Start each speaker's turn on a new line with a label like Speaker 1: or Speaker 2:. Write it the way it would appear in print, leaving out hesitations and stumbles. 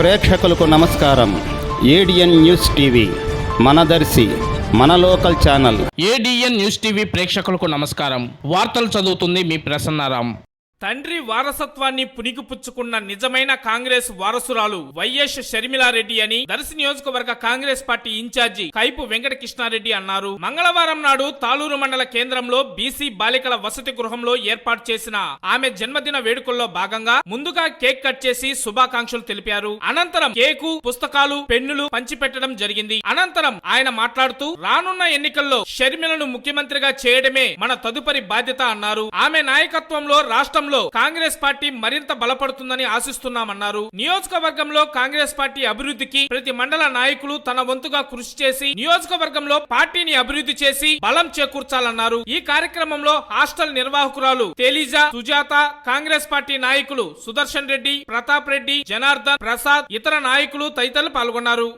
Speaker 1: ప్రేక్షకులకు నమస్కారం. ADN news TV మనదర్శి మన local channel.
Speaker 2: ADN news TV ప్రేక్షకులకు నమస్కారం. వార్తలు చదువుతుంది మీ ప్రసన్నారాం.
Speaker 3: తండ్రి వారసత్వాన్ని పుణికిపుచ్చుకున్న నిజమైన కాంగ్రెస్ వారసురాలు వైఎస్ షర్మిలారెడ్డి అని దర్శి నియోజకవర్గ కాంగ్రెస్ పార్టీ ఇన్ఛార్జి కైపు వెంకటకృష్ణారెడ్డి అన్నారు. మంగళవారం నాడు తాళూరు మండల కేంద్రంలో బీసీ బాలికల వసతి గృహంలో ఏర్పాటు చేసిన ఆమె జన్మదిన వేడుకల్లో భాగంగా ముందుగా కేక్ కట్ చేసి శుభాకాంక్షలు తెలిపారు. అనంతరం కేకు, పుస్తకాలు, పెన్నులు పంచిపెట్టడం జరిగింది. అనంతరం ఆయన మాట్లాడుతూ రానున్న ఎన్నికల్లో షర్మిలను ముఖ్యమంత్రిగా చేయడమే మన తదుపరి బాధ్యత అన్నారు. ఆమె నాయకత్వంలో రాష్ట్రంలో కాంగ్రెస్ పార్టీ మరింత బలపడుతుందని ఆశిస్తున్నామన్నారు. నియోజకవర్గంలో కాంగ్రెస్ పార్టీ అభివృద్ధికి ప్రతి మండల నాయకులు తన వంతుగా కృషి చేసి నియోజకవర్గంలో పార్టీని అభివృద్ధి చేసి బలం చేకూర్చాలన్నారు. ఈ కార్యక్రమంలో హాస్టల్ నిర్వాహకురాలు తేలిజా, సుజాత, కాంగ్రెస్ పార్టీ నాయకులు సుదర్శన్ రెడ్డి, ప్రతాప్ రెడ్డి, జనార్దన్, ప్రసాద్, ఇతర నాయకులు తదితరులు పాల్గొన్నారు.